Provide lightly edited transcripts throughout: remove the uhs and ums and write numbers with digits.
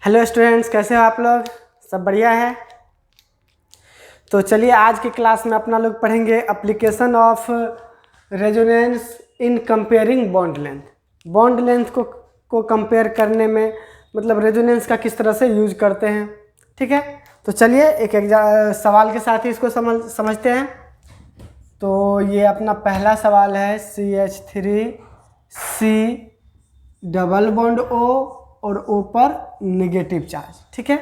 Hello students, कैसे हो आप लोग? सब बढ़िया है। तो चलिए आज की क्लास में अपना लोग पढ़ेंगे application of resonance in comparing bond length. Bond length को कंपेयर करने में मतलब रेजोनेंस का किस तरह से यूज करते हैं। ठीक है, तो चलिए एक सवाल के साथ ही इसको समझते हैं। तो ये अपना पहला सवाल है CH3C डबल बॉन्ड O और O पर नेगेटिव चार्ज। ठीक है,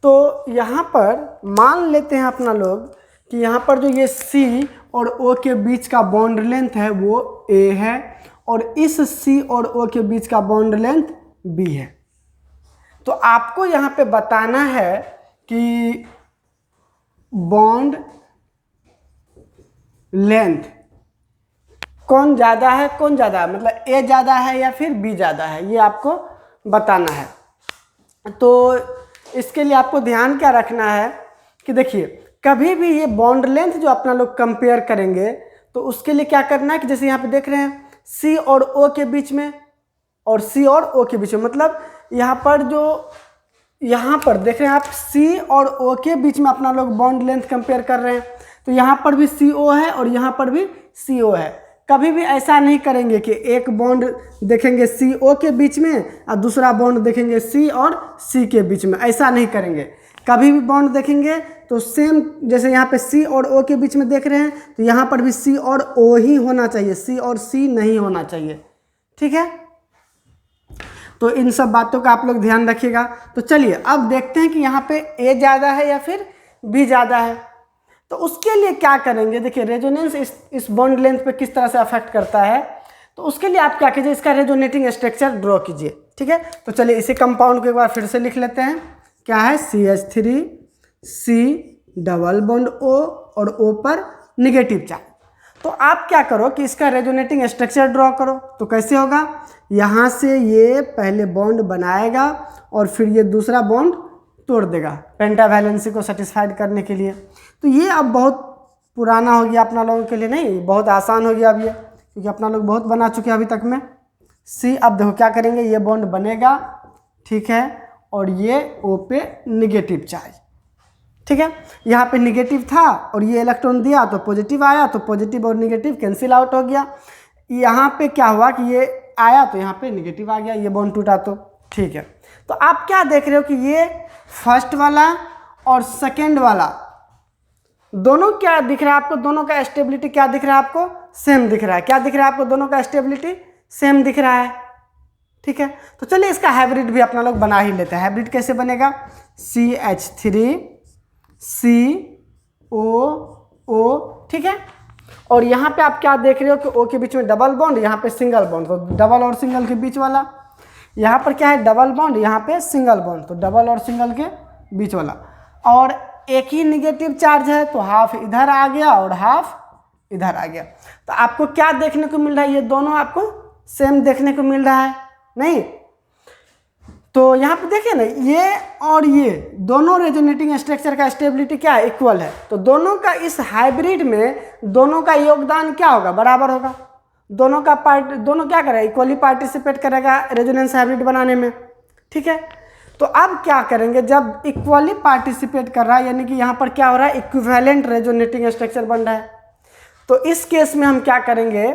तो यहाँ पर मान लेते हैं अपना लोग कि यहाँ पर जो ये C और O के बीच का बॉन्ड लेंथ है वो A है और इस C और O के बीच का बॉन्ड लेंथ B है। तो आपको यहाँ पे बताना है कि बॉन्ड लेंथ कौन ज़्यादा है, कौन ज़्यादा है, मतलब A ज़्यादा है या फिर B ज़्यादा है, ये आपको बताना है। तो इसके लिए आपको ध्यान क्या रखना है कि देखिए कभी भी ये बॉन्ड लेंथ जो अपना लोग कंपेयर करेंगे तो उसके लिए क्या करना है कि जैसे यहाँ पे देख रहे हैं C और O के बीच में और C और O के बीच में, मतलब यहाँ पर देख रहे हैं आप C और O के बीच में अपना लोग बॉन्ड लेंथ कंपेयर कर रहे हैं। तो यहाँ पर भी CO है और यहाँ पर भी CO है। कभी भी ऐसा नहीं करेंगे कि एक बॉन्ड देखेंगे CO के बीच में और दूसरा बॉन्ड देखेंगे C और C के बीच में, ऐसा नहीं करेंगे। कभी भी बॉन्ड देखेंगे तो सेम, जैसे यहाँ पे C और O के बीच में देख रहे हैं तो यहाँ पर भी C और O ही होना चाहिए, C और C नहीं होना चाहिए। ठीक है, तो इन सब बातों का आप लोग ध्यान रखिएगा। तो चलिए अब देखते हैं कि यहाँ पे A ज़्यादा है या फिर B ज़्यादा है। तो उसके लिए क्या करेंगे, देखिए रेजोनेंस इस बॉन्ड लेंथ पे किस तरह से अफेक्ट करता है। तो उसके लिए आप क्या कीजिए, इसका रेजोनेटिंग स्ट्रक्चर ड्रॉ कीजिए। ठीक है, तो चलिए इसी कंपाउंड को एक बार फिर से लिख लेते हैं। क्या है, CH3C डबल बॉन्ड O और O पर नेगेटिव चार्ज। तो आप क्या करो कि इसका रेजोनेटिंग स्ट्रक्चर ड्रॉ करो। तो कैसे होगा, यहाँ से ये पहले बॉन्ड बनाएगा और फिर ये दूसरा बॉन्ड तोड़ देगा पेंटावैलेंसी को सेटिस्फाइड करने के लिए। तो ये अब बहुत पुराना हो गया अपना लोगों के लिए, नहीं बहुत आसान हो गया अब ये, क्योंकि अपना लोग बहुत बना चुके हैं अभी तक में। C अब देखो क्या करेंगे, ये बॉन्ड बनेगा, ठीक है, और ये O पे निगेटिव चार्ज। ठीक है, यहाँ पे निगेटिव था और ये इलेक्ट्रॉन दिया तो पॉजिटिव आया, तो पॉजिटिव और निगेटिव कैंसिल आउट हो गया। यहाँ पे क्या हुआ कि ये आया तो यहाँ पे निगेटिव आ गया, ये बॉन्ड टूटा तो। ठीक है, तो आप क्या देख रहे हो कि ये फर्स्ट वाला और सेकेंड वाला दोनों क्या दिख रहा है आपको, दोनों का स्टेबिलिटी क्या दिख रहा है आपको, सेम दिख रहा है। क्या दिख रहा है आपको, दोनों का स्टेबिलिटी सेम दिख रहा है। ठीक है, तो चलिए इसका हाइब्रिड भी अपना लोग बना ही लेते हैं। हाइब्रिड कैसे बनेगा, CH3COO। ठीक है, और यहाँ पे आप क्या देख रहे हो कि O के बीच में डबल बॉन्ड, यहाँ पे सिंगल बॉन्ड, तो डबल और सिंगल के बीच वाला। यहाँ पर क्या है, डबल बॉन्ड, यहाँ पे सिंगल बॉन्ड, तो डबल और सिंगल के बीच वाला। और एक ही निगेटिव चार्ज है तो हाफ इधर आ गया और हाफ इधर आ गया। तो आपको क्या देखने को मिल रहा है, ये दोनों आपको सेम देखने को मिल रहा है, नहीं? तो यहाँ पे देखिए ना, ये और ये दोनों रेजोनेटिंग स्ट्रक्चर का स्टेबिलिटी क्या है, इक्वल है। तो दोनों का इस हाइब्रिड में दोनों का योगदान क्या होगा, बराबर होगा। दोनों क्या करेगा, इक्वली पार्टिसिपेट करेगा रेजोनेंस हाइब्रिड बनाने में। ठीक है, तो अब क्या करेंगे, जब इक्वली पार्टिसिपेट कर रहा है यानी कि यहाँ पर क्या हो रहा है, इक्विवेलेंट रेजोनेटिंग स्ट्रक्चर बन रहा है। तो इस केस में हम क्या करेंगे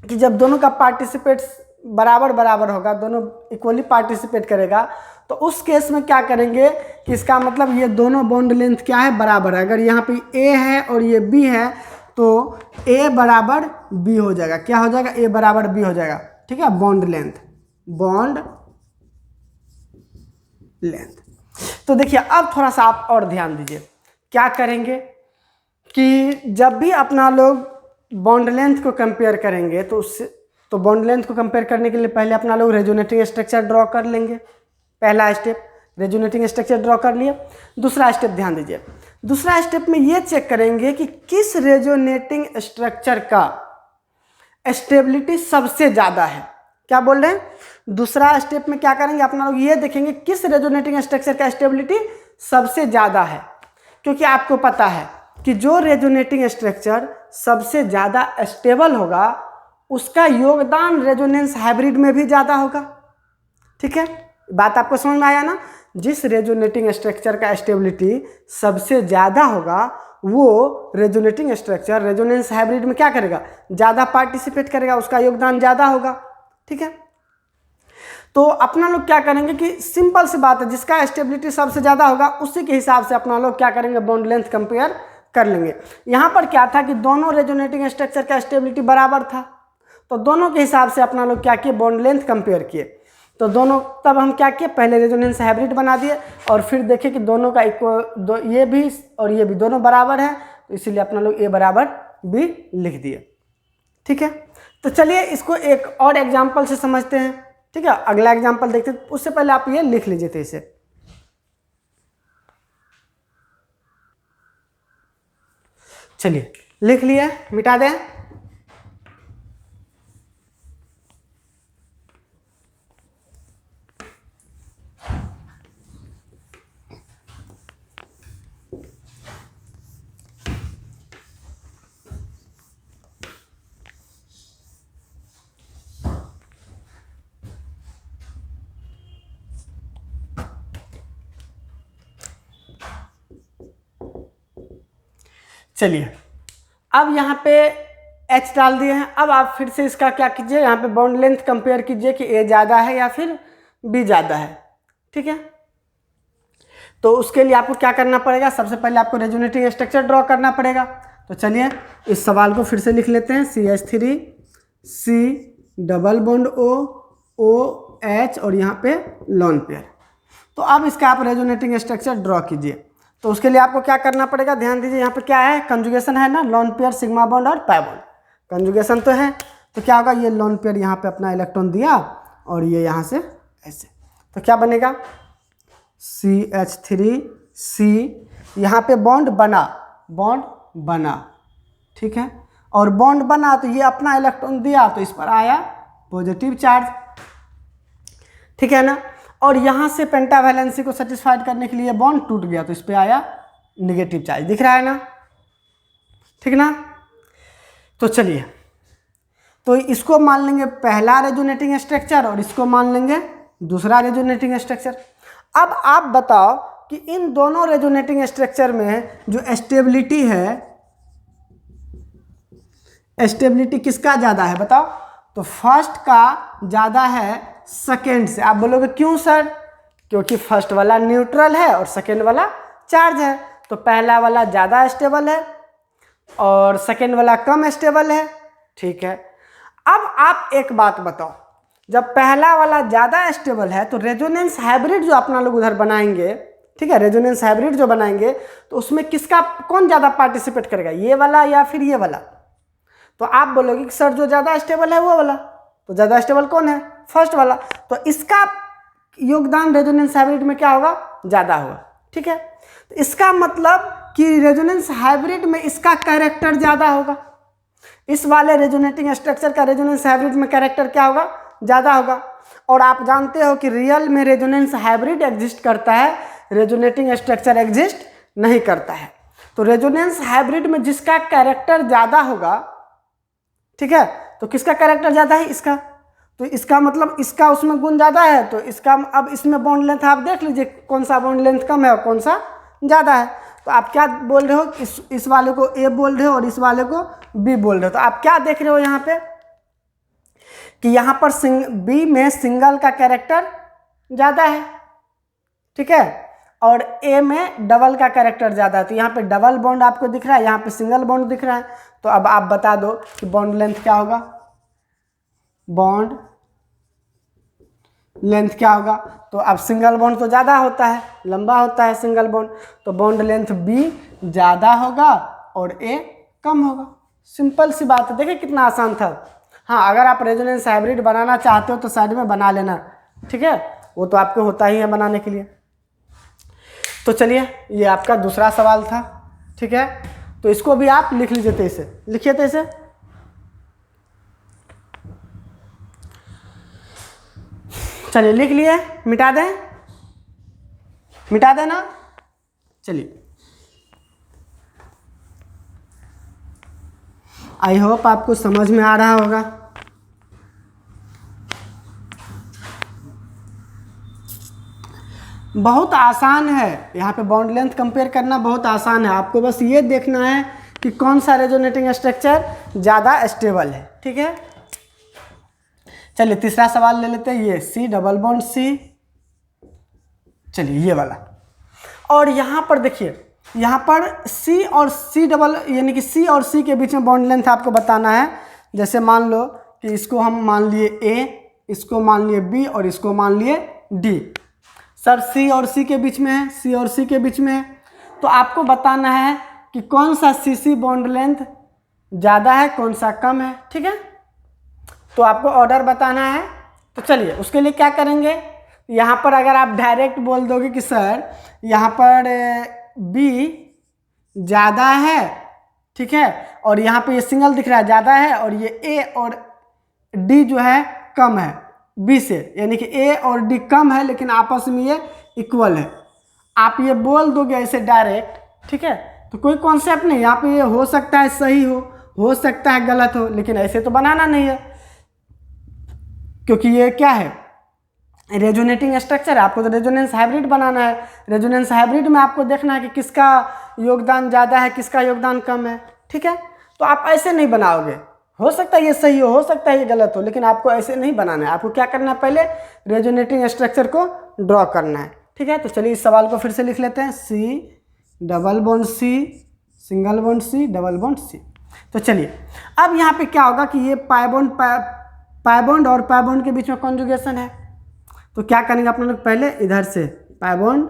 कि जब दोनों का पार्टिसिपेट बराबर बराबर होगा, दोनों इक्वली पार्टिसिपेट करेगा, तो उस केस में क्या करेंगे कि इसका मतलब ये दोनों बॉन्ड लेंथ क्या है, बराबर है। अगर यहाँ पे A है और ये B है तो A बराबर B हो जाएगा। क्या हो जाएगा, A बराबर B हो जाएगा। ठीक है, बॉन्ड लेंथ तो देखिए अब थोड़ा सा आप और ध्यान दीजिए। क्या करेंगे कि जब भी अपना लोग बॉन्ड लेंथ को कंपेयर करेंगे तो बॉन्ड लेंथ को कंपेयर करने के लिए पहले अपना लोग रेजोनेटिंग स्ट्रक्चर ड्रॉ कर लेंगे। पहला स्टेप रेजोनेटिंग स्ट्रक्चर ड्रॉ कर लिए। दूसरा स्टेप ध्यान दीजिए, दूसरा स्टेप में ये चेक करेंगे कि किस रेजोनेटिंग स्ट्रक्चर का स्टेबिलिटी सबसे ज़्यादा है। क्या बोल रहे हैं, दूसरा स्टेप में क्या करेंगे, अपना लोग ये देखेंगे किस रेजोनेटिंग स्ट्रक्चर का स्टेबिलिटी सबसे ज़्यादा है। क्योंकि आपको पता है कि जो रेजोनेटिंग स्ट्रक्चर सबसे ज़्यादा स्टेबल होगा उसका योगदान रेजोनेंस हाइब्रिड में भी ज़्यादा होगा। ठीक है, बात आपको समझ में आया ना। जिस रेजोनेटिंग स्ट्रक्चर का स्टेबिलिटी सबसे ज़्यादा होगा वो रेजोनेटिंग स्ट्रक्चर रेजोनेंस हाइब्रिड में क्या करेगा, ज़्यादा पार्टिसिपेट करेगा, उसका योगदान ज़्यादा होगा। ठीक है, तो अपना लोग क्या करेंगे कि सिंपल सी बात है, जिसका स्टेबिलिटी सबसे ज़्यादा होगा उसी के हिसाब से अपना लोग क्या करेंगे, बॉन्ड लेंथ कंपेयर कर लेंगे। यहाँ पर क्या था कि दोनों रेजोनेटिंग स्ट्रक्चर का स्टेबिलिटी बराबर था, तो दोनों के हिसाब से अपना लोग क्या किए, बॉन्ड लेंथ कंपेयर किए। तो दोनों तब हम क्या किए, पहले रेजोनेंस हाइब्रिड बना दिए और फिर देखे कि दोनों का ये भी और ये भी दोनों बराबर है, तो इसीलिए अपना लोग ए बराबर बी लिख दिए। ठीक है, तो चलिए इसको एक और एग्जाम्पल से समझते हैं। ठीक है, अगला एग्जाम्पल देखते हैं, उससे पहले आप ये लिख लीजिए थे इसे। चलिए लिख लिए, मिटा दें। चलिए अब यहाँ पे एच डाल दिए हैं। अब आप फिर से इसका क्या कीजिए, यहाँ पे बॉन्ड लेंथ कंपेयर कीजिए कि ए ज़्यादा है या फिर बी ज़्यादा है। ठीक है, तो उसके लिए आपको क्या करना पड़ेगा, सबसे पहले आपको रेजोनेटिंग स्ट्रक्चर ड्रॉ करना पड़ेगा। तो चलिए इस सवाल को फिर से लिख लेते हैं, CH3 C double bond O H और यहाँ पे लोन पेयर। तो अब इसका आप रेजोनेटिंग स्ट्रक्चर ड्रॉ कीजिए। तो उसके लिए आपको क्या करना पड़ेगा, ध्यान दीजिए, यहाँ पे क्या है, कंजुगेशन है ना, लोन पेयर सिग्मा बॉन्ड और पाई बॉन्ड, कंजुगेशन तो है। तो क्या होगा, ये लोन पेयर यहाँ पे अपना इलेक्ट्रॉन दिया और ये यहाँ से ऐसे, तो क्या बनेगा CH3C, यहाँ पे बॉन्ड बना। ठीक है, और बॉन्ड बना तो ये अपना इलेक्ट्रॉन दिया तो इस पर आया पॉजिटिव चार्ज। ठीक है ना, और यहाँ से पेंटावैलेंसी को सेटिस्फाइड करने के लिए बॉन्ड टूट गया तो इस पे आया नेगेटिव चार्ज। दिख रहा है ना, ठीक ना। तो चलिए, तो इसको मान लेंगे पहला रेजोनेटिंग स्ट्रक्चर और इसको मान लेंगे दूसरा रेजोनेटिंग स्ट्रक्चर। अब आप बताओ कि इन दोनों रेजोनेटिंग स्ट्रक्चर में जो स्टेबिलिटी है, स्टेबिलिटी किसका ज़्यादा है बताओ। तो फर्स्ट का ज़्यादा है सेकेंड से। आप बोलोगे क्यों सर, क्योंकि फर्स्ट वाला न्यूट्रल है और सेकेंड वाला चार्ज है, तो पहला वाला ज़्यादा स्टेबल है और सेकेंड वाला कम स्टेबल है। ठीक है, अब आप एक बात बताओ, जब पहला वाला ज़्यादा स्टेबल है तो रेजोनेंस हाइब्रिड जो अपना लोग उधर बनाएंगे, ठीक है, रेजोनेंस हाइब्रिड जो बनाएंगे तो उसमें किसका कौन ज़्यादा पार्टिसिपेट करेगा, ये वाला या फिर ये वाला। तो आप बोलोगे कि सर जो ज़्यादा स्टेबल है वो वाला, तो ज़्यादा स्टेबल कौन है, फर्स्ट वाला, तो इसका योगदान रेजोनेंस हाइब्रिड में क्या होगा, ज़्यादा होगा। ठीक है, तो इसका मतलब कि रेजोनेंस हाइब्रिड में इसका कैरेक्टर ज़्यादा होगा, इस वाले रेजोनेटिंग स्ट्रक्चर का रेजोनेंस हाइब्रिड में कैरेक्टर क्या होगा, ज़्यादा होगा। और आप जानते हो कि रियल में रेजोनेंस हाइब्रिड एग्जिस्ट करता है, रेजोनेटिंग स्ट्रक्चर एग्जिस्ट नहीं करता है। तो रेजोनेंस हाइब्रिड में जिसका कैरेक्टर ज़्यादा होगा, ठीक है, तो किसका कैरेक्टर ज़्यादा है, इसका, तो इसका मतलब इसका उसमें गुण ज़्यादा है, तो इसका अब इसमें बॉन्ड लेंथ आप देख लीजिए कौन सा बॉन्ड लेंथ कम है और कौन सा ज़्यादा है। तो आप क्या बोल रहे हो, इस वाले को ए बोल रहे हो और इस वाले को बी बोल रहे हो। तो आप क्या देख रहे हो यहाँ पे कि यहाँ पर बी में सिंगल का कैरेक्टर ज़्यादा है, ठीक है, और ए में डबल का कैरेक्टर ज़्यादा है। तो यहाँ पे डबल बॉन्ड आपको दिख रहा है, यहाँ पे सिंगल बॉन्ड दिख रहा है। तो अब आप बता दो कि बॉन्ड लेंथ क्या होगा, बॉन्ड लेंथ क्या होगा। तो अब सिंगल बॉन्ड तो ज़्यादा होता है, लंबा होता है सिंगल बॉन्ड, तो बॉन्ड लेंथ बी ज़्यादा होगा और ए कम होगा। सिंपल सी बात है, देखिए कितना आसान था। हाँ, अगर आप रेजोनेंस हाइब्रिड बनाना चाहते हो तो साइड में बना लेना, ठीक है, वो तो आपको होता ही है बनाने के लिए। तो चलिए, ये आपका दूसरा सवाल था, ठीक है, तो इसको भी आप लिख लीजिए थे, इसे लिखिए थे इसे। चलिए लिख लिए, मिटा दें, मिटा देना। चलिए, आई होप आपको समझ में आ रहा होगा। बहुत आसान है, यहाँ पे बॉन्ड लेंथ कंपेयर करना बहुत आसान है। आपको बस ये देखना है कि कौन सा रेजोनेटिंग स्ट्रक्चर ज़्यादा स्टेबल है। ठीक है, चलिए तीसरा सवाल ले लेते हैं, ये C डबल बॉन्ड C, चलिए ये वाला। और यहाँ पर देखिए, यहाँ पर C और C डबल यानी कि C और C के बीच में बॉन्ड लेंथ आपको बताना है। जैसे मान लो कि इसको हम मान लिए A, इसको मान लिए B और इसको मान लिए D। सर C और C के बीच में है, C और C के बीच में है, तो आपको बताना है कि कौन सा CC बॉन्ड लेंथ ज़्यादा है, कौन सा कम है। ठीक है, तो आपको ऑर्डर बताना है। तो चलिए उसके लिए क्या करेंगे, यहाँ पर अगर आप डायरेक्ट बोल दोगे कि सर यहाँ पर B ज़्यादा है, ठीक है, और यहाँ पे ये सिंगल दिख रहा है ज़्यादा है, और ये A और D जो है कम है B से, यानी कि A और D कम है लेकिन आपस में ये इक्वल है, आप ये बोल दोगे ऐसे डायरेक्ट, ठीक है, तो कोई कॉन्सेप्ट नहीं। यहाँ पे ये हो सकता है सही हो सकता है गलत हो, लेकिन ऐसे तो बनाना नहीं है, क्योंकि ये क्या है, रेजोनेटिंग स्ट्रक्चर है। आपको तो रेजोनेंस हाइब्रिड बनाना है। रेजोनेंस हाइब्रिड में आपको देखना है कि किसका योगदान ज़्यादा है, किसका योगदान कम है। ठीक है, तो आप ऐसे नहीं बनाओगे, हो सकता है ये सही हो सकता है ये गलत हो, लेकिन आपको ऐसे नहीं बनाना है। आपको क्या करना है, पहले रेजोनेटिंग स्ट्रक्चर को ड्रॉ करना है। ठीक है, तो चलिए इस सवाल को फिर से लिख लेते हैं, C double bond C single bond C double bond C। तो चलिए अब यहाँ पे क्या होगा कि ये पाई बॉन्ड और पाई बॉन्ड के बीच में कॉन्जुगेशन है, तो क्या करेंगे अपने लोग, पहले इधर से पाई बॉन्ड,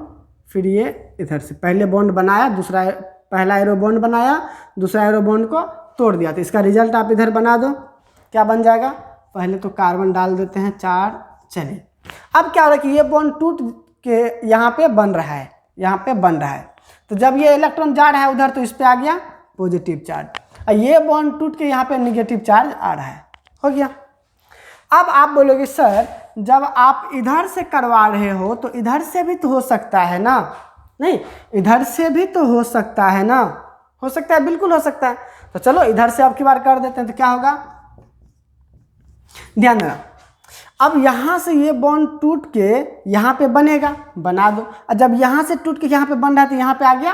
फिर ये इधर से पहले बॉन्ड बनाया, दूसरा पहला एरो बॉन्ड बनाया, दूसरा एरो बॉन्ड को तोड़ दिया, तो इसका रिजल्ट आप इधर बना दो, क्या बन जाएगा, पहले तो कार्बन डाल देते हैं 4। चलिए अब क्या हो रहा है कि ये बॉन्ड टूट के यहाँ पे बन रहा है, यहाँ पे बन रहा है, तो जब ये इलेक्ट्रॉन जा रहा है उधर तो इस पर आ गया पॉजिटिव चार्ज, और ये बॉन्ड टूट के यहाँ पे नेगेटिव चार्ज आ रहा है, हो गया। अब आप बोलोगे सर जब आप इधर से करवा रहे हो तो इधर से भी तो हो सकता है ना, नहीं इधर से भी तो हो सकता है ना, हो सकता है, बिल्कुल हो सकता है। तो चलो इधर से अब की बार कर देते हैं, तो क्या होगा, ध्यान देना, अब यहाँ से ये बॉन्ड टूट के यहाँ पे बनेगा, बना दो, और जब यहाँ से टूट के यहाँ पे बन रहा है तो यहाँ पे आ गया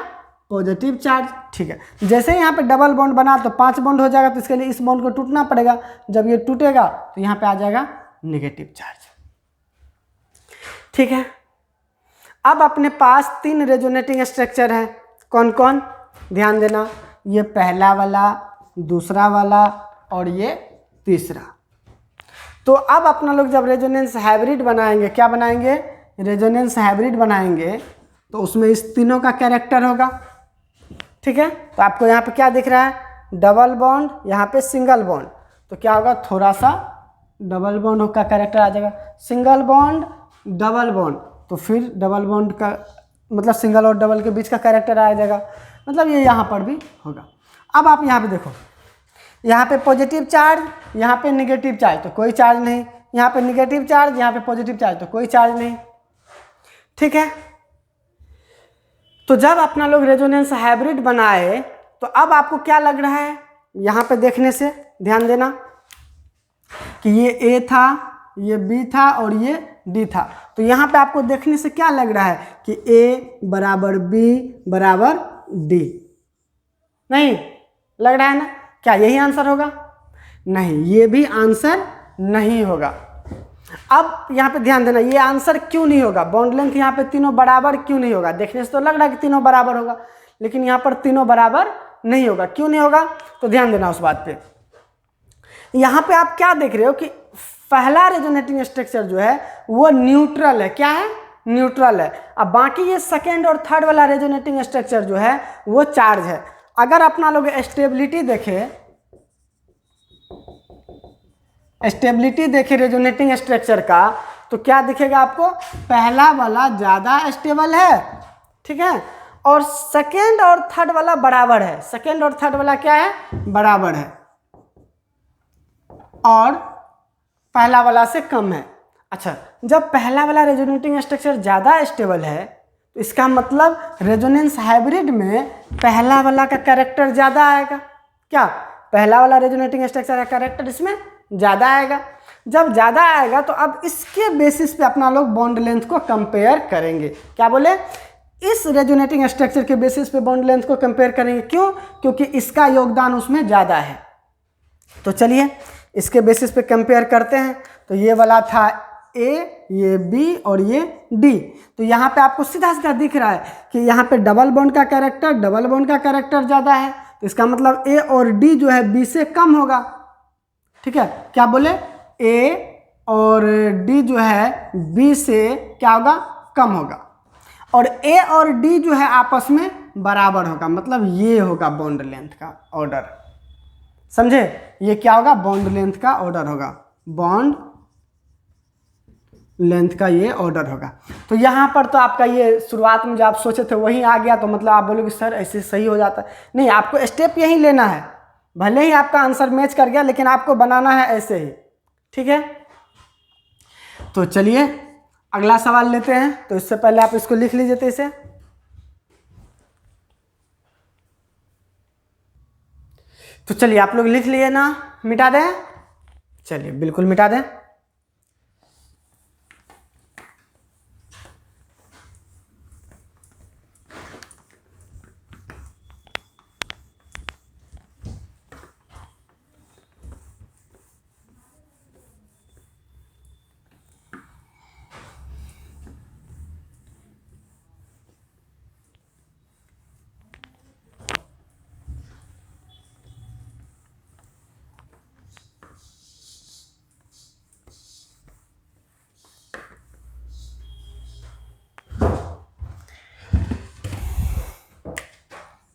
पॉजिटिव चार्ज। ठीक है, जैसे यहाँ पे डबल बॉन्ड बना तो 5 बॉन्ड हो जाएगा, तो इसके लिए इस बॉन्ड को टूटना पड़ेगा, जब ये टूटेगा तो यहाँ पे आ जाएगा नेगेटिव चार्ज। ठीक है, अब अपने पास 3 रेजोनेटिंग स्ट्रक्चर हैं, कौन कौन, ध्यान देना, ये पहला वाला, दूसरा वाला और ये तीसरा। तो अब अपना लोग जब रेजोनेंस हाइब्रिड बनाएंगे, क्या बनाएंगे, रेजोनेंस हाइब्रिड बनाएंगे, तो उसमें इस तीनों का कैरेक्टर होगा। ठीक है, तो आपको यहाँ पे क्या दिख रहा है, डबल बॉन्ड, यहाँ पे सिंगल बॉन्ड, तो क्या होगा, थोड़ा सा डबल बॉन्ड का कैरेक्टर आ जाएगा, सिंगल बॉन्ड डबल बॉन्ड, तो फिर डबल बॉन्ड का मतलब सिंगल और डबल के बीच का कैरेक्टर आ जाएगा, मतलब ये यहाँ पर भी होगा। अब आप यहाँ पे देखो, यहाँ पे पॉजिटिव चार्ज, यहाँ पे नेगेटिव चार्ज, तो कोई चार्ज नहीं, यहाँ पे नेगेटिव चार्ज, यहाँ पे पॉजिटिव चार्ज, तो कोई चार्ज नहीं। ठीक है, तो जब अपना लोग रेजोनेंस हाइब्रिड बनाए तो अब आपको क्या लग रहा है, यहाँ पे देखने से ध्यान देना कि ये A था, ये B था और ये D था, तो यहाँ पे आपको देखने से क्या लग रहा है कि A बराबर B बराबर D, नहीं लग रहा है ना, क्या यही आंसर होगा, नहीं ये भी आंसर नहीं होगा। अब यहाँ पे ध्यान देना, ये आंसर क्यों नहीं होगा, बॉन्ड लेंथ यहाँ पे तीनों बराबर क्यों नहीं होगा, देखने से तो लग रहा है कि तीनों बराबर होगा, लेकिन यहाँ पर तीनों बराबर नहीं होगा, क्यों नहीं होगा, तो ध्यान देना उस बात पे। यहाँ पे आप क्या देख रहे हो कि पहला रेजोनेटिंग स्ट्रक्चर जो है वो न्यूट्रल है, क्या है, न्यूट्रल है, अब बाकी ये सेकेंड और थर्ड वाला रेजोनेटिंग स्ट्रक्चर जो है वो चार्ज है। अगर अपना लोग स्टेबिलिटी देखे रेजोनेटिंग स्ट्रक्चर का, तो क्या दिखेगा आपको, पहला वाला ज़्यादा स्टेबल है, ठीक है, और सेकेंड और थर्ड वाला बराबर है, सेकेंड और थर्ड वाला क्या है, बराबर है, और पहला वाला से कम है। अच्छा, जब पहला वाला रेजोनेटिंग स्ट्रक्चर ज़्यादा स्टेबल है तो इसका मतलब रेजोनेंस हाइब्रिड में पहला वाला का कैरेक्टर ज़्यादा आएगा, क्या, पहला वाला रेजोनेटिंग स्ट्रक्चर का कैरेक्टर इसमें ज़्यादा आएगा। जब ज़्यादा आएगा तो अब इसके बेसिस पे अपना लोग बॉन्ड लेंथ को कंपेयर करेंगे। क्या बोले? इस रेजोनेटिंग स्ट्रक्चर के बेसिस पे बॉन्ड लेंथ को कंपेयर करेंगे। क्यों? क्योंकि इसका योगदान उसमें ज़्यादा है। तो चलिए इसके बेसिस पे कंपेयर करते हैं। तो ये वाला था ए, ये बी और ये डी। तो यहाँ पे आपको सीधा सीधा दिख रहा है कि यहाँ पे डबल बॉन्ड का कैरेक्टर ज़्यादा है। तो इसका मतलब ए और डी जो है बी से कम होगा। ठीक है, क्या बोले? ए और डी जो है बी से क्या होगा? कम होगा। और ए और डी जो है आपस में बराबर होगा, मतलब ये होगा बॉन्ड लेंथ का ऑर्डर। समझे? ये क्या होगा? बॉन्ड लेंथ का ऑर्डर होगा, बॉन्ड लेंथ का ये ऑर्डर होगा। तो यहाँ पर तो आपका ये शुरुआत में जो आप सोचे थे वही आ गया। तो मतलब आप बोलोगे सर ऐसे सही हो जाता है। नहीं, आपको स्टेप यही लेना है। भले ही आपका आंसर मैच कर गया लेकिन आपको बनाना है ऐसे ही। ठीक है, तो चलिए अगला सवाल लेते हैं। तो इससे पहले आप इसको लिख लीजिए। तो इसे तो चलिए आप लोग लिख लिए ना? मिटा दें? चलिए बिल्कुल मिटा दें।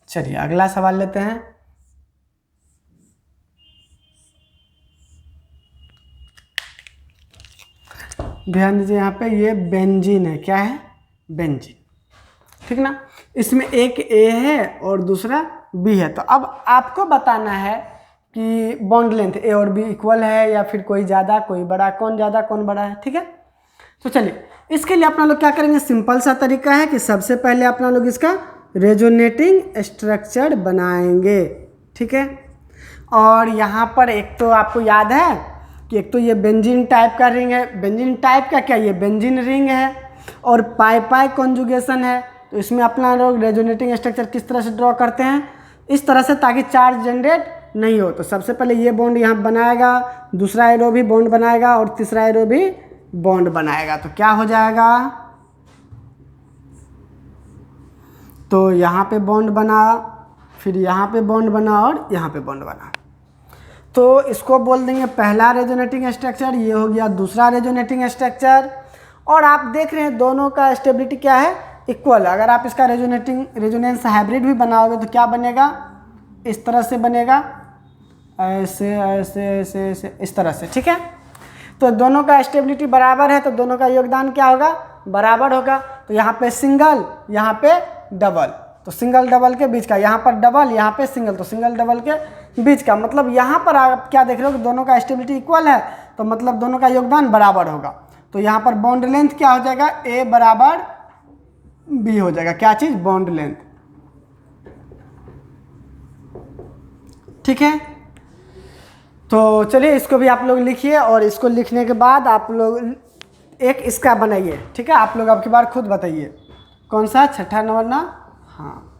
चलिए अगला सवाल लेते हैं। ध्यान दीजिए, यहाँ पे ये बेंजीन है। क्या है? बेंजीन। ठीक ना? इसमें एक ए है और दूसरा बी है। तो अब आपको बताना है कि बॉन्ड लेंथ ए और बी इक्वल है या फिर कोई ज़्यादा कोई बड़ा, कौन ज़्यादा कौन बड़ा है। ठीक है, तो चलिए इसके लिए अपना लोग क्या करेंगे? सिंपल सा तरीका है कि सबसे पहले अपना लोग इसका रेजोनेटिंग स्ट्रक्चर बनाएंगे। ठीक है, और यहाँ पर एक तो आपको याद है कि एक तो ये बेंजीन टाइप का रिंग है। बेंजीन टाइप का क्या? ये बेंजीन रिंग है। और पाई पाई कॉन्जुगेशन है। तो इसमें अपना लोग रेजोनेटिंग स्ट्रक्चर किस तरह से ड्रॉ करते हैं? इस तरह से, ताकि चार्ज जनरेट नहीं हो। तो सबसे पहले ये बॉन्ड यहाँ बनाएगा, दूसरा एरो भी बॉन्ड बनाएगा और तीसरा एरो भी बॉन्ड बनाएगा। तो क्या हो जाएगा? तो यहाँ पे बॉन्ड बना, फिर यहाँ पे बॉन्ड बना और यहाँ पे बॉन्ड बना। तो इसको बोल देंगे पहला रेजोनेटिंग स्ट्रक्चर। ये हो गया दूसरा रेजोनेटिंग स्ट्रक्चर। और आप देख रहे हैं दोनों का स्टेबिलिटी क्या है? इक्वल। अगर आप इसका रेजोनेंस हाइब्रिड भी बनाओगे तो क्या बनेगा? इस तरह से बनेगा, ऐसे ऐसे ऐसे ऐसे, इस तरह से। ठीक है, तो दोनों का स्टेबिलिटी बराबर है तो दोनों का योगदान क्या होगा? बराबर होगा। तो यहाँ पे सिंगल, यहाँ पे डबल। तो सिंगल डबल के बीच का, यहाँ पर डबल, यहाँ पे सिंगल, तो सिंगल डबल के बीच का। मतलब यहाँ पर आप क्या देख रहे हो कि दोनों का स्टेबिलिटी इक्वल है, तो मतलब दोनों का योगदान बराबर होगा। तो यहाँ पर बॉन्ड लेंथ क्या हो जाएगा? ए बराबर बी हो जाएगा। क्या चीज़? Bond length. ठीक है, तो चलिए इसको भी आप लोग लिखिए। और इसको लिखने के बाद आप लोग एक इसका बनाइए। ठीक है, आप लोग अब की बार खुद बताइए कौन सा? छठा नंबर ना? हाँ,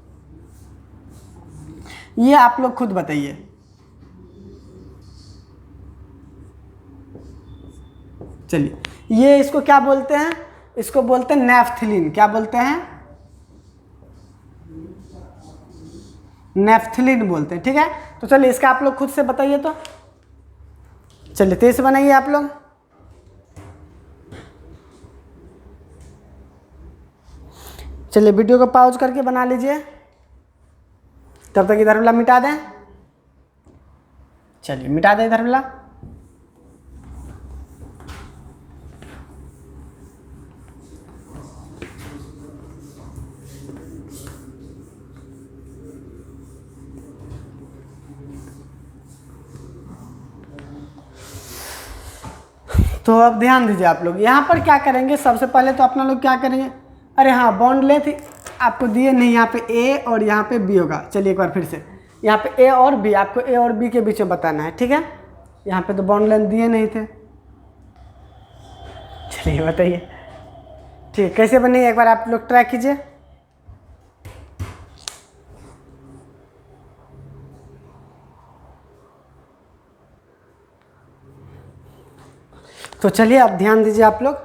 ये आप लोग खुद बताइए। चलिए, ये इसको क्या बोलते हैं? इसको बोलते हैं नेफ्थलीन। क्या बोलते हैं? नेफ्थलीन बोलते हैं। ठीक है, तो चलिए इसका आप लोग खुद से बताइए। तो चलिए तेज से बनाइए आप लोग। चलिए वीडियो को पॉज करके बना लीजिए, तब तक इधर वाला मिटा दें। चलिए मिटा दें इधर वाला। तो अब ध्यान दीजिए आप लोग, यहाँ पर क्या करेंगे? सबसे पहले तो अपना लोग क्या करेंगे? अरे हाँ, बॉन्ड लेंथ आपको दिए नहीं, यहाँ पे ए और यहाँ पे बी होगा। चलिए एक बार फिर से, यहाँ पे ए और बी, आपको ए और बी के बीच में बताना है। ठीक है, यहाँ पे तो बॉन्ड लेंथ दिए नहीं थे। चलिए बताइए। ठीक, कैसे बनी एक बार आप लोग ट्राई कीजिए। तो चलिए आप ध्यान दीजिए आप लोग,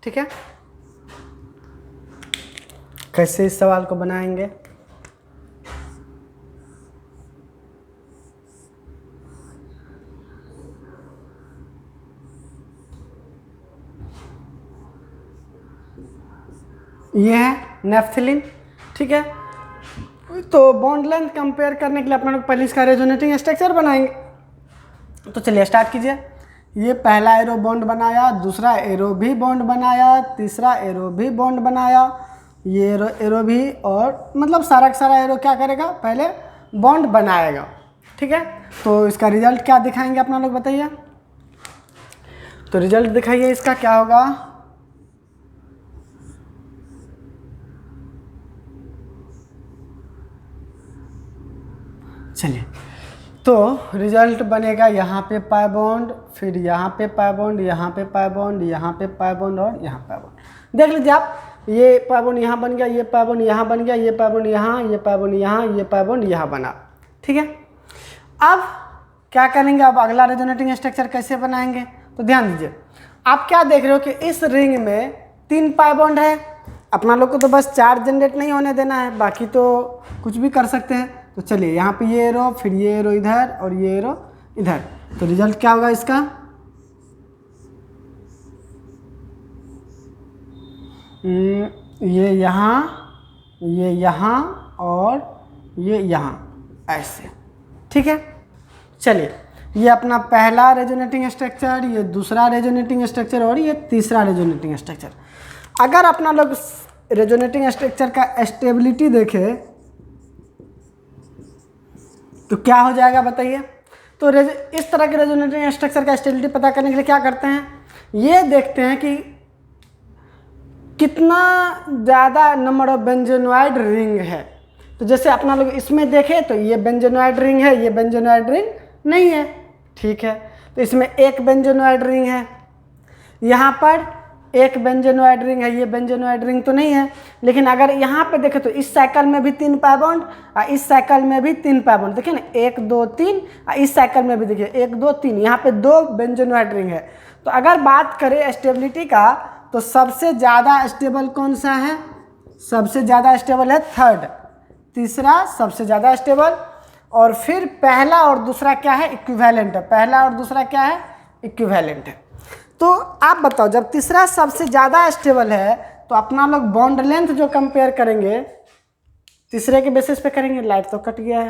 ठीक है, कैसे इस सवाल को बनाएंगे। ये है नेफ्थलीन, ठीक है। तो बॉन्ड लेंथ कंपेयर करने के लिए अपन लोग पहले इसका रेजोनेटिंग स्ट्रक्चर बनाएंगे। तो चलिए स्टार्ट कीजिए। ये पहला एरो बॉन्ड बनाया, दूसरा एरो भी बॉन्ड बनाया, तीसरा एरो भी बॉन्ड बनाया, ये एरो भी, और मतलब सारा का सारा एरो क्या करेगा, पहले बॉन्ड बनाएगा, ठीक है। तो इसका रिजल्ट क्या दिखाएंगे अपना लोग बताइए। तो रिजल्ट दिखाइए इसका क्या होगा। चलिए, तो रिजल्ट बनेगा यहाँ पे पाई बॉन्ड, फिर यहाँ पे पाई बॉन्ड, यहाँ पे पाई बॉन्ड, यहाँ पे पाई बॉन्ड और यहाँ पाई बॉन्ड। देख लीजिए आप, ये पाई बॉन्ड यहाँ बन गया, ये पाई बॉन्ड यहाँ बन गया, ये पाई बॉन्ड यहाँ, ये पाई बॉन्ड यहाँ, ये पाई बॉन्ड यहाँ बना, ठीक है। अब क्या करेंगे, अब अगला रेजोनेटिंग स्ट्रक्चर कैसे बनाएंगे। तो ध्यान दीजिए, आप क्या देख रहे हो कि इस रिंग में 3 पाई बॉन्ड है। अपना लोग को तो बस 4 जनरेट नहीं होने देना है, बाकी तो कुछ भी कर सकते हैं। तो चलिए यहाँ पे ये एरो, फिर ये एरो इधर और ये एरो इधर। तो रिजल्ट क्या होगा इसका, ये यहाँ और ये यहाँ, ऐसे, ठीक है। चलिए, ये अपना पहला रेजोनेटिंग स्ट्रक्चर, ये दूसरा रेजोनेटिंग स्ट्रक्चर और ये तीसरा रेजोनेटिंग स्ट्रक्चर। अगर अपना लोग रेजोनेटिंग स्ट्रक्चर का स्टेबिलिटी देखें तो क्या हो जाएगा बताइए। तो इस तरह के रेजोनेटिंग स्ट्रक्चर का स्टेबिलिटी पता करने के लिए क्या करते हैं, ये देखते हैं कि कितना ज़्यादा नंबर ऑफ बेंजोनॉइड रिंग है। तो जैसे अपना लोग इसमें देखें तो ये बेंजोनॉइड रिंग है, ये बेंजोनॉइड रिंग नहीं है, ठीक है। तो इसमें एक बेंजोनॉइड रिंग है, यहाँ पर एक बेंजोनॉइड रिंग है, ये बेंजोनॉइड रिंग तो नहीं है। लेकिन अगर यहाँ पे देखें तो इस साइकिल में भी 3 पाई बॉन्ड और इस साइकिल में भी 3 पाई बॉन्ड, देखिए ना, 1 2 3, और इस साइकिल में भी देखिए 1 2 3, यहाँ पे 2 बेंजोनॉइड रिंग है। तो अगर बात करें स्टेबिलिटी का, तो सबसे ज़्यादा स्टेबल कौन सा है, सबसे ज़्यादा स्टेबल है थर्ड, तीसरा सबसे ज़्यादा स्टेबल, और फिर पहला और दूसरा क्या है, इक्विवेलेंट है। पहला और दूसरा क्या है, इक्विवेलेंट है। तो आप बताओ, जब तीसरा सबसे ज़्यादा स्टेबल है तो अपना लोग बॉन्ड लेंथ जो कंपेयर करेंगे तीसरे के बेसिस पे करेंगे। लाइट तो कट गया है,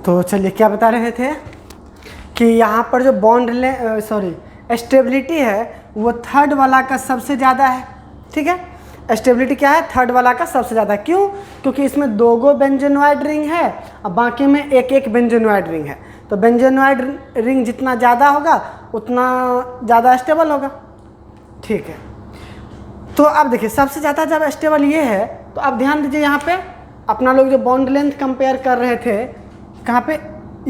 तो चलिए क्या बता रहे थे कि यहाँ पर जो बॉन्ड स्टेबिलिटी है वो थर्ड वाला का सबसे ज़्यादा है, ठीक है। स्टेबिलिटी क्या है, थर्ड वाला का सबसे ज़्यादा। क्यों, क्योंकि इसमें 2 बेंजोनॉइड रिंग है और बाकी में एक बेंजोनॉइड रिंग है। तो बेंजोनॉइड रिंग जितना ज़्यादा होगा उतना ज़्यादा स्टेबल होगा, ठीक है। तो अब देखिए, सबसे ज़्यादा जब स्टेबल ये है, तो अब ध्यान दीजिए, यहाँ पे अपना लोग जो बॉन्ड लेंथ कंपेयर कर रहे थे, कहाँ पे,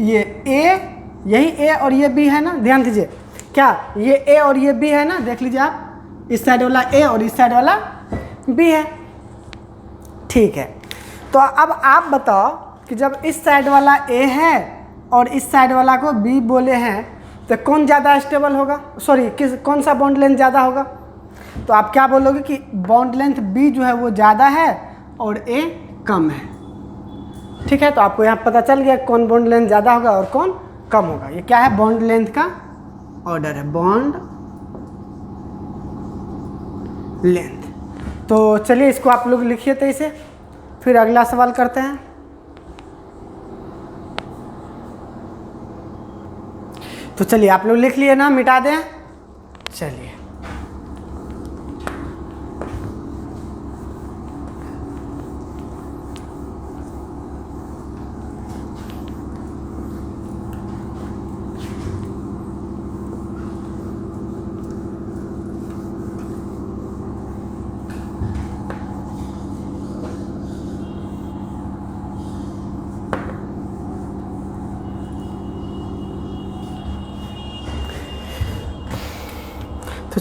ये ए, यही ए और ये बी है ना। ध्यान दीजिए, क्या ये ए और ये बी है ना, देख लीजिए आप, इस साइड वाला ए और इस साइड वाला बी है, ठीक है। तो अब आप बताओ कि जब इस साइड वाला ए है और इस साइड वाला को बी बोले हैं, तो कौन ज़्यादा स्टेबल होगा, सॉरी कौन सा बॉन्ड लेंथ ज़्यादा होगा। तो आप क्या बोलोगे कि बॉन्ड लेंथ बी जो है वो ज़्यादा है और ए कम है, ठीक है। तो आपको यहाँ पता चल गया कौन बॉन्ड लेंथ ज़्यादा होगा और कौन कम होगा। ये क्या है, बॉन्ड लेंथ का ऑर्डर है, बॉन्ड लेंथ। तो चलिए इसको आप लोग लिखिए तो इसे, फिर अगला सवाल करते हैं। तो चलिए आप लोग लिख लिए ना, मिटा दें। चलिए,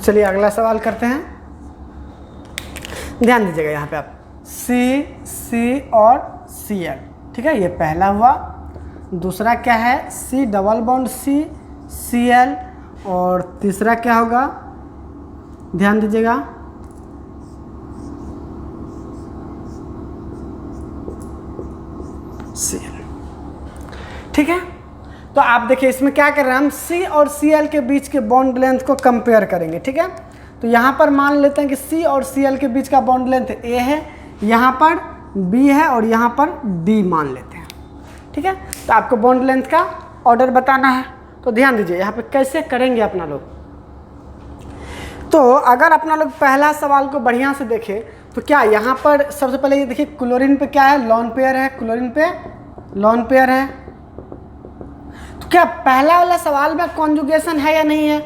चलिए अगला सवाल करते हैं। ध्यान दीजिएगा यहाँ पे आप C और Cl, ठीक है, ये पहला हुआ। दूसरा क्या है C double bond C Cl, और तीसरा क्या होगा, ध्यान दीजिएगा Cl, ठीक है। तो आप देखिए इसमें क्या कर रहे हैं हम, C और Cl के बीच के बॉन्ड लेंथ को कंपेयर करेंगे, ठीक है। तो यहाँ पर मान लेते हैं कि C और Cl के बीच का बॉन्ड लेंथ A है, यहाँ पर B है और यहाँ पर D मान लेते हैं, ठीक है। तो आपको बॉन्ड लेंथ का ऑर्डर बताना है। तो ध्यान दीजिए यहाँ पे कैसे करेंगे अपना लोग। तो अगर अपना लोग पहला सवाल को बढ़िया से देखें तो क्या यहाँ पर सबसे पहले ये देखिए क्लोरीन पे क्या है, लॉन पेयर है, क्लोरीन पे लॉन पेयर है। तो क्या पहला वाला सवाल में कॉन्जुगेशन है या नहीं है?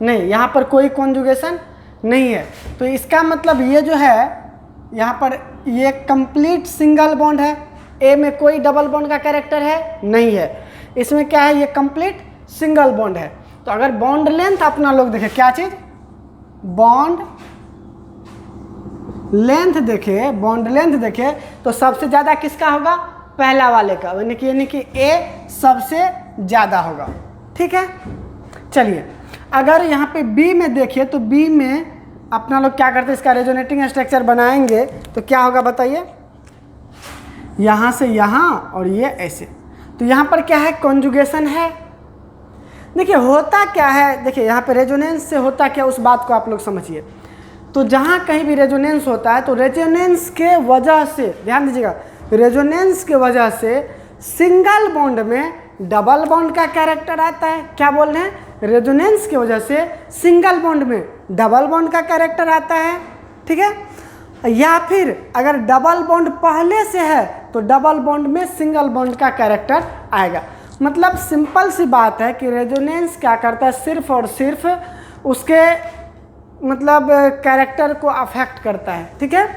नहीं, यहाँ पर कोई कॉन्जुगेशन नहीं है। तो इसका मतलब ये जो है यहाँ पर ये कंप्लीट सिंगल बॉन्ड है। ए में कोई डबल बॉन्ड का कैरेक्टर है नहीं है, इसमें क्या है, ये कंप्लीट सिंगल बॉन्ड है। तो अगर बॉन्ड लेंथ अपना लोग देखें, क्या चीज़, बॉन्ड लेंथ देखे, बॉन्ड लेंथ देखे तो सबसे ज़्यादा किसका होगा, पहला वाले का, यानी कि ए सबसे ज़्यादा होगा, ठीक है। चलिए अगर यहाँ पे बी में देखिए तो बी में अपना लोग क्या करते हैं, इसका रेजोनेटिंग स्ट्रक्चर बनाएंगे तो क्या होगा बताइए, यहाँ से यहाँ और ये ऐसे। तो यहाँ पर क्या है, कॉन्जुगेशन है। देखिए होता क्या है, देखिए यहाँ पे रेजोनेंस से होता क्या, उस बात को आप लोग समझिए। तो जहाँ कहीं भी रेजोनेंस होता है तो रेजोनेंस के वजह से, ध्यान दीजिएगा, रेजोनेंस के वजह से सिंगल बॉन्ड में डबल बॉन्ड का कैरेक्टर आता है। क्या बोल रहे हैं, रेजोनेंस की वजह से सिंगल बॉन्ड में डबल बॉन्ड का कैरेक्टर आता है, ठीक है। या फिर अगर डबल बॉन्ड पहले से है तो डबल बॉन्ड में सिंगल बॉन्ड का कैरेक्टर आएगा। मतलब सिंपल सी बात है कि रेजोनेंस क्या करता है, सिर्फ और सिर्फ उसके मतलब कैरेक्टर को अफेक्ट करता है, ठीक है।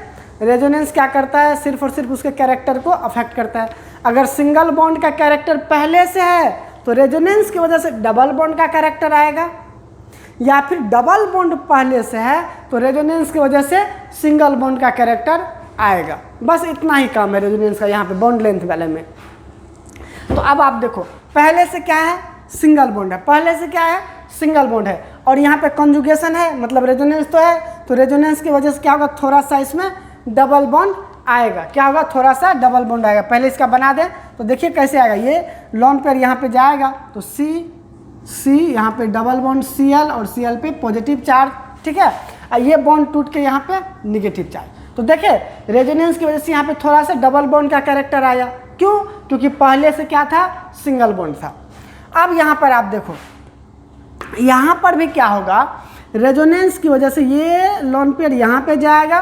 रेजोनेंस क्या करता है, सिर्फ और सिर्फ उसके कैरेक्टर को अफेक्ट करता है। अगर सिंगल बॉन्ड का कैरेक्टर पहले से है तो रेजोनेंस की वजह से डबल बॉन्ड का कैरेक्टर आएगा, या फिर डबल बॉन्ड पहले से है तो रेजोनेंस की वजह से सिंगल बॉन्ड का कैरेक्टर आएगा। बस इतना ही काम है रेजोनेंस का यहाँ पे बॉन्ड लेंथ वाले में। तो अब आप देखो पहले से क्या है, सिंगल बॉन्ड है, पहले से क्या है, सिंगल बॉन्ड है, और यहाँ पे कॉन्जुगेशन है, मतलब रेजोनेंस तो है। तो रेजोनेंस की वजह से क्या होगा, थोड़ा सा इसमें डबल बॉन्ड आएगा। क्या होगा, थोड़ा सा डबल बॉन्ड आएगा। पहले इसका बना दें तो देखिए कैसे आएगा, ये लॉन पेयर यहाँ पे जाएगा तो सी यहाँ पे डबल बॉन्ड Cl और Cl पे पॉजिटिव चार्ज, ठीक है। और ये बॉन्ड टूट के यहाँ पे निगेटिव चार्ज। तो देखिए रेजोनेंस की वजह से यहाँ पे थोड़ा सा डबल बॉन्ड का कैरेक्टर आया। क्यों, क्योंकि पहले से क्या था, सिंगल बॉन्ड था। अब यहाँ पर आप देखो, यहाँ पर भी क्या होगा, रेजोनेंस की वजह से ये लॉन पेयर यहाँ पे जाएगा,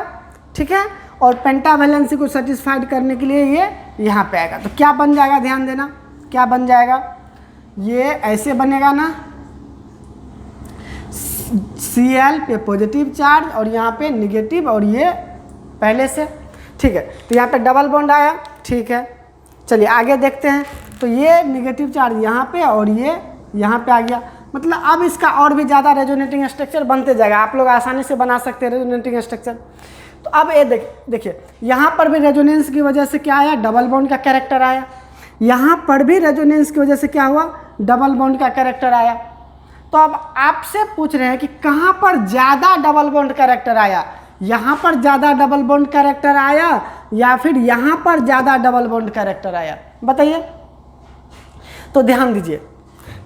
ठीक है, और पेंटावैलेंसी को सेटिस्फाइड करने के लिए ये यहाँ पे आएगा। तो क्या बन जाएगा, ध्यान देना, क्या बन जाएगा, ये ऐसे बनेगा ना, Cl पे पॉजिटिव चार्ज और यहाँ पे निगेटिव, और ये पहले से, ठीक है। तो यहाँ पे डबल बॉन्ड आया, ठीक है। चलिए आगे देखते हैं। तो ये निगेटिव चार्ज यहाँ पे और ये यहाँ पे आ गया। मतलब अब इसका और भी ज़्यादा रेजोनेटिंग स्ट्रक्चर बनते जाएगा, आप लोग आसानी से बना सकते हैं रेजोनेटिंग स्ट्रक्चर। तो अब ये देखिए यहाँ पर भी रेजोनेंस की वजह से क्या आया, डबल बॉन्ड का कैरेक्टर आया। यहाँ पर भी रेजोनेंस की वजह से क्या हुआ, डबल बॉन्ड का कैरेक्टर आया। तो अब आपसे पूछ रहे हैं कि कहाँ पर ज़्यादा डबल बॉन्ड कैरेक्टर आया, यहाँ पर ज़्यादा डबल बॉन्ड कैरेक्टर आया या फिर यहाँ पर ज़्यादा डबल बॉन्ड कैरेक्टर आया, बताइए। तो ध्यान दीजिए,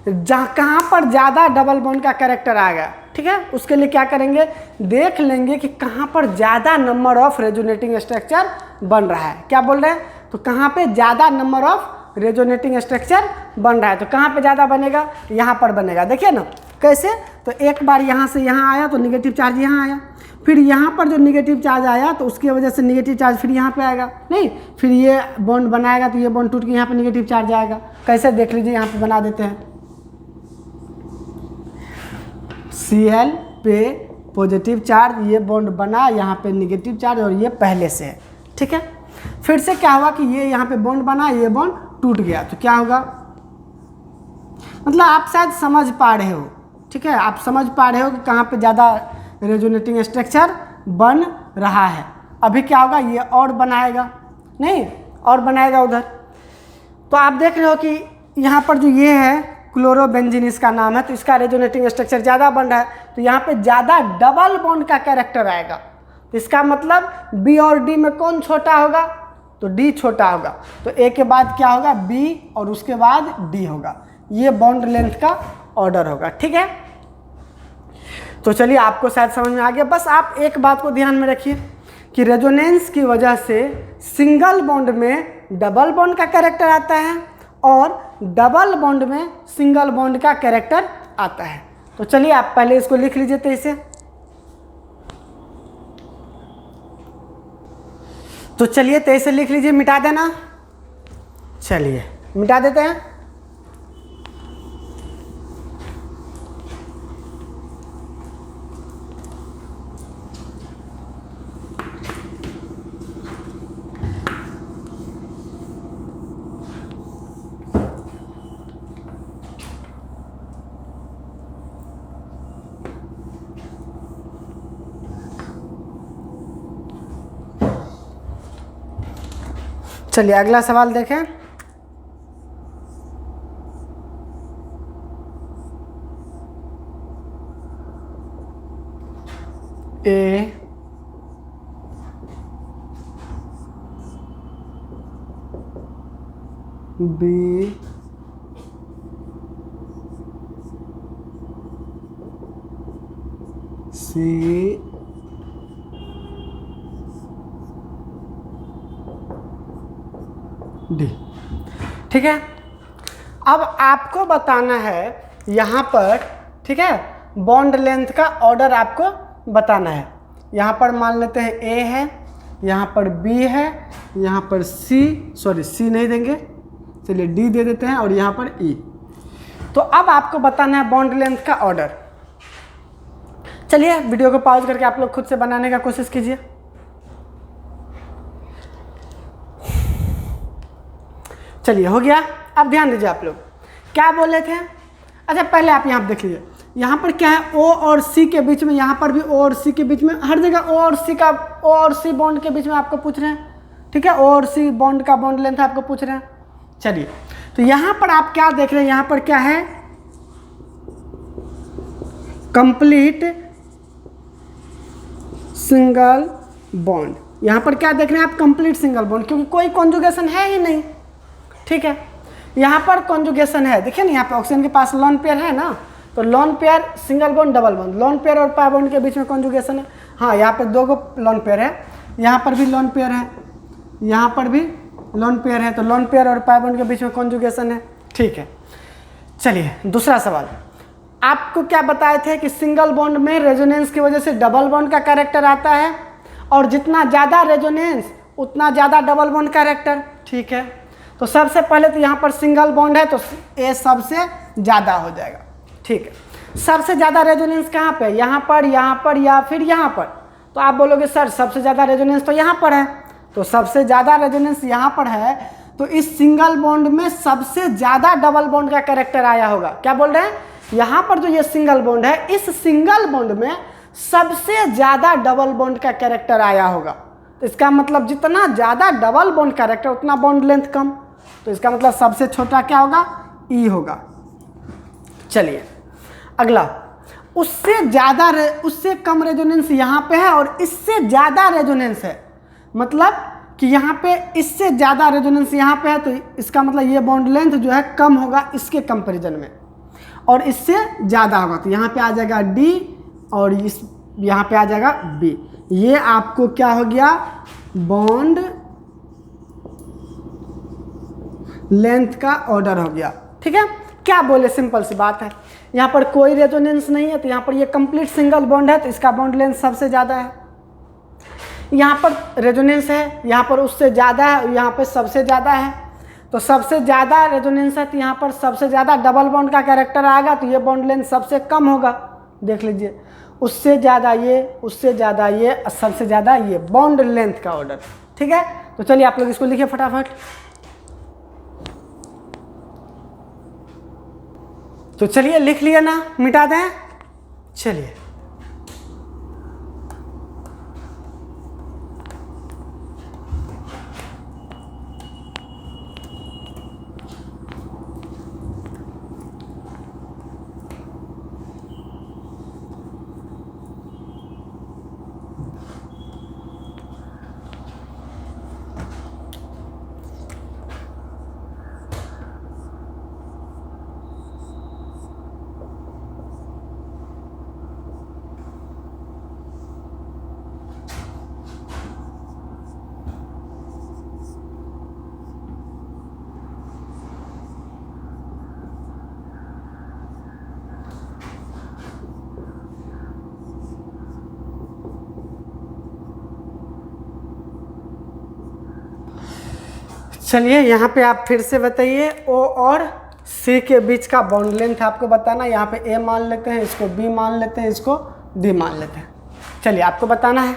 जहाँ कहाँ पर ज़्यादा डबल बॉन्ड का कैरेक्टर आएगा, ठीक है, उसके लिए क्या करेंगे, देख लेंगे कि कहाँ पर ज़्यादा नंबर ऑफ रेजोनेटिंग स्ट्रक्चर बन रहा है। क्या बोल रहे हैं, तो कहाँ पे ज़्यादा नंबर ऑफ रेजोनेटिंग स्ट्रक्चर बन रहा है। तो कहाँ पे ज़्यादा बनेगा, यहाँ पर बनेगा। देखिए ना कैसे, तो एक बार यहाँ से यहाँ आया तो निगेटिव चार्ज यहाँ आया, फिर यहाँ पर जो निगेटिव चार्ज आया तो उसकी वजह से निगेटिव चार्ज फिर यहाँ पे आएगा, नहीं, फिर ये बॉन्ड बनाएगा तो ये बॉन्ड टूट के यहाँ पे निगेटिव चार्ज आएगा। कैसे देख लीजिए, यहाँ पे बना देते हैं, Cl पे पॉजिटिव चार्ज, ये बॉन्ड बना, यहाँ पे निगेटिव चार्ज और ये पहले से है, ठीक है। फिर से क्या हुआ कि ये यहाँ पे बॉन्ड बना, ये बॉन्ड टूट गया। तो क्या होगा, मतलब आप शायद समझ पा रहे हो, ठीक है, आप समझ पा रहे हो कि कहाँ पे ज़्यादा रेजोनेटिंग स्ट्रक्चर बन रहा है। अभी क्या होगा, ये और बनाएगा, नहीं और बनाएगा उधर। तो आप देख रहे हो कि यहाँ पर जो ये है क्लोरोबेंजीन इसका नाम है, तो इसका रेजोनेटिंग स्ट्रक्चर ज़्यादा बन रहा है, तो यहाँ पे ज़्यादा डबल बॉन्ड का कैरेक्टर आएगा। तो इसका मतलब बी और डी में कौन छोटा होगा, तो डी छोटा होगा। तो ए के बाद क्या होगा, बी और उसके बाद डी होगा। ये बॉन्ड लेंथ का ऑर्डर होगा, ठीक है। तो चलिए आपको शायद समझ में आ गया। बस आप एक बात को ध्यान में रखिए कि रेजोनेंस की वजह से सिंगल बॉन्ड में डबल बॉन्ड का कैरेक्टर आता है और डबल बॉन्ड में सिंगल बॉन्ड का कैरेक्टर आता है। तो चलिए आप पहले इसको लिख लीजिए तेईसे। तो चलिए तेईसे लिख लीजिए, मिटा देना। चलिए मिटा देते हैं। चलिए अगला सवाल देखें। ए बी सी डी, ठीक है। अब आपको बताना है यहाँ पर, ठीक है, बॉन्ड लेंथ का ऑर्डर आपको बताना है। यहाँ पर मान लेते हैं ए है, यहाँ पर बी है, यहाँ पर सी नहीं देंगे, चलिए डी दे देते हैं और यहाँ पर ई। तो अब आपको बताना है बॉन्ड लेंथ का ऑर्डर। चलिए वीडियो को पॉज करके आप लोग खुद से बनाने का कोशिश कीजिए। चलिए हो गया। अब ध्यान दीजिए, आप लोग क्या बोले थे। अच्छा पहले आप यहाँ देख लीजिए, यहाँ पर क्या है, ओ और सी के बीच में, यहाँ पर भी ओ और सी के बीच में, हर जगह ओ और सी बॉन्ड के बीच में आपको पूछ रहे हैं, ठीक है। ओ और सी बॉन्ड का बॉन्ड लेंथ आपको पूछ रहे हैं। चलिए तो यहाँ पर आप क्या देख रहे हैं, यहाँ पर क्या है, कंप्लीट सिंगल बॉन्ड। यहाँ पर क्या देख रहे हैं आप, कंप्लीट सिंगल बॉन्ड, क्योंकि कोई कॉन्जुगेशन है ही नहीं, ठीक है। यहाँ पर कॉन्जुगेशन है, देखिए ना यहाँ पे ऑक्सीजन के पास लोन पेयर है ना, तो lone pair single bond double bond, lone pair और पाई बॉन्ड के बीच में कॉन्जुगेशन है। हाँ यहाँ पे दो लोन पेयर है, यहाँ पर भी लोन पेयर है, यहाँ पर भी लोन पेयर है, तो लोन पेयर और पाई बॉन्ड के बीच में कॉन्जुगेशन है, ठीक है। चलिए दूसरा सवाल, आपको क्या बताए थे कि सिंगल बॉन्ड में रेजोनेंस की वजह से डबल बॉन्ड का कैरेक्टर आता है, और जितना ज़्यादा रेजोनेंस उतना ज़्यादा डबल बॉन्ड कैरेक्टर, ठीक है। तो सबसे पहले तो यहाँ पर सिंगल बॉन्ड है तो ए सबसे ज़्यादा हो जाएगा, ठीक है। सबसे ज़्यादा रेजोनेंस कहाँ पे, यहाँ पर या फिर यहाँ पर। तो आप बोलोगे सर सबसे ज़्यादा रेजोनेंस तो यहाँ पर है, तो सबसे ज़्यादा रेजोनेंस यहाँ पर है, तो इस सिंगल बॉन्ड में सबसे ज़्यादा डबल बॉन्ड का कैरेक्टर आया होगा। क्या बोल रहे हैं, यहाँ पर जो ये सिंगल बॉन्ड है, इस सिंगल बॉन्ड में सबसे ज़्यादा डबल बॉन्ड का कैरेक्टर आया होगा। तो इसका मतलब जितना ज़्यादा डबल बॉन्ड कैरेक्टर उतना बॉन्ड लेंथ कम, तो इसका मतलब सबसे छोटा क्या होगा, ई होगा। चलिए अगला, उससे कम रेजोनेंस यहाँ पे है और इससे ज़्यादा रेजोनेंस है, मतलब कि यहाँ पे इससे ज़्यादा रेजोनेंस यहाँ पे है, तो इसका मतलब ये बॉन्ड लेंथ जो है कम होगा इसके कंपैरिजन में, और इससे ज़्यादा होगा तो यहाँ पे आ जाएगा डी और यहाँ पे आ जाएगा बी। ये आपको क्या हो गया, बॉन्ड लेंथ का ऑर्डर हो गया, ठीक है। क्या बोले, सिंपल सी बात है, यहाँ पर कोई रेजोनेंस नहीं है, तो यहाँ पर ये कंप्लीट सिंगल बॉन्ड है, तो इसका बॉन्ड लेंथ सबसे ज़्यादा है। यहाँ पर रेजोनेंस है, यहाँ पर उससे ज़्यादा है, यहाँ पर सबसे ज़्यादा है, तो सबसे ज़्यादा रेजोनेंस है, तो यहाँ पर सबसे ज़्यादा डबल बॉन्ड का कैरेक्टर आएगा, तो ये बॉन्ड लेंथ सबसे कम होगा। देख लीजिए, उससे ज़्यादा ये, उससे ज़्यादा ये, सबसे ज़्यादा ये, बॉन्ड लेंथ का ऑर्डर, ठीक है। तो चलिए आप लोग इसको लिखिए फटाफट। तो चलिए लिख लिया ना, मिटा दें। चलिए चलिए यहाँ पे आप फिर से बताइए ओ और सी के बीच का बॉन्ड लेंथ आपको बताना। यहाँ पे ए मान लेते हैं, इसको बी मान लेते हैं, इसको डी मान लेते हैं। चलिए आपको बताना है,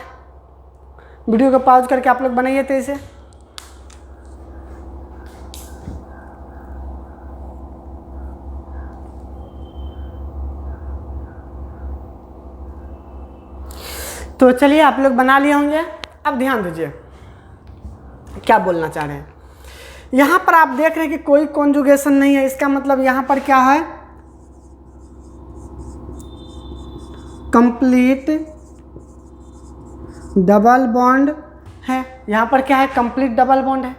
वीडियो को पॉज करके आप लोग बनाइए तो इसे। तो चलिए आप लोग बना लिए होंगे। अब ध्यान दीजिए क्या बोलना चाह रहे हैं। यहाँ पर आप देख रहे हैं कि कोई कॉन्जुगेशन नहीं है, इसका मतलब यहाँ पर क्या है, कंप्लीट डबल बॉन्ड है। यहाँ पर क्या है, कंप्लीट डबल बॉन्ड है।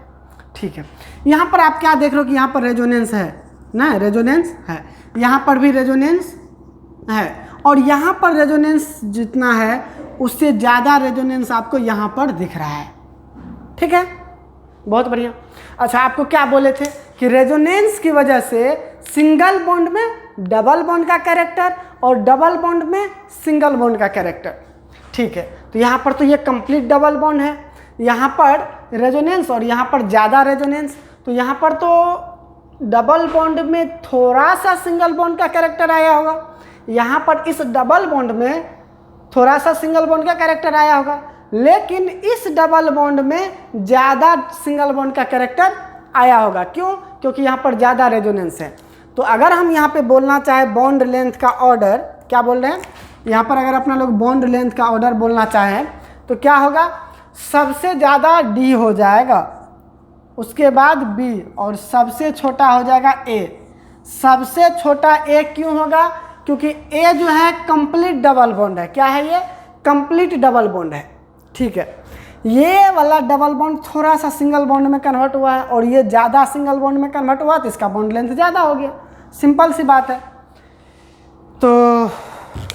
ठीक है, यहाँ पर आप क्या देख रहे हो कि यहाँ पर रेजोनेंस है ना, रेजोनेंस है, यहाँ पर भी रेजोनेंस है, और यहाँ पर रेजोनेंस जितना है उससे ज़्यादा रेजोनेंस आपको यहाँ पर दिख रहा है। ठीक है, बहुत बढ़िया। अच्छा, आपको क्या बोले थे कि रेजोनेंस की वजह से सिंगल बॉन्ड में डबल बॉन्ड का कैरेक्टर और डबल बॉन्ड में सिंगल बॉन्ड का कैरेक्टर। ठीक है, तो यहाँ पर तो ये कंप्लीट डबल बॉन्ड है, यहाँ पर रेजोनेंस और यहाँ पर ज़्यादा रेजोनेंस, तो यहाँ पर तो डबल बॉन्ड में थोड़ा सा सिंगल बॉन्ड का कैरेक्टर आया होगा, यहाँ पर इस डबल बॉन्ड में थोड़ा सा सिंगल बॉन्ड का कैरेक्टर आया होगा, लेकिन इस डबल बॉन्ड में ज़्यादा सिंगल बॉन्ड का कैरेक्टर आया होगा। क्यों? क्योंकि यहाँ पर ज़्यादा रेजोनेंस है। तो अगर हम यहाँ पे बोलना चाहे बॉन्ड लेंथ का ऑर्डर, क्या बोल रहे हैं यहाँ पर, अगर अपना लोग बॉन्ड लेंथ का ऑर्डर बोलना चाहें तो क्या होगा, सबसे ज़्यादा डी हो जाएगा, उसके बाद बी, और सबसे छोटा हो जाएगा ए। सबसे छोटा ए क्यों होगा? क्योंकि ए जो है कंप्लीट डबल बॉन्ड है। क्या है ये? कंप्लीट डबल बॉन्ड है। ठीक है, ये वाला डबल बॉन्ड थोड़ा सा सिंगल बॉन्ड में कन्वर्ट हुआ है और ये ज़्यादा सिंगल बॉन्ड में कन्वर्ट हुआ, तो इसका बॉन्ड लेंथ ज़्यादा हो गया। सिंपल सी बात है। तो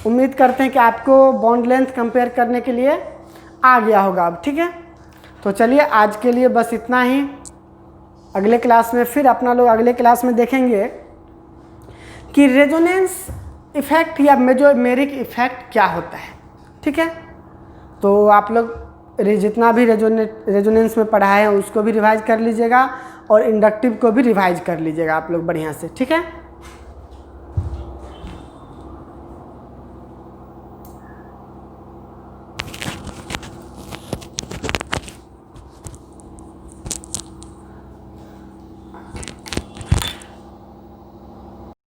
उम्मीद करते हैं कि आपको बॉन्ड लेंथ कंपेयर करने के लिए आ गया होगा अब। ठीक है, तो चलिए आज के लिए बस इतना ही। अगले क्लास में फिर अपना लोग अगले क्लास में देखेंगे कि रेजोनेंस इफेक्ट या मेजोमेरिक इफेक्ट क्या होता है। ठीक है, तो आप लोग जितना भी रेजोनेंस में पढ़ा है उसको भी रिवाइज कर लीजिएगा और इंडक्टिव को भी रिवाइज कर लीजिएगा आप लोग बढ़िया से। ठीक है।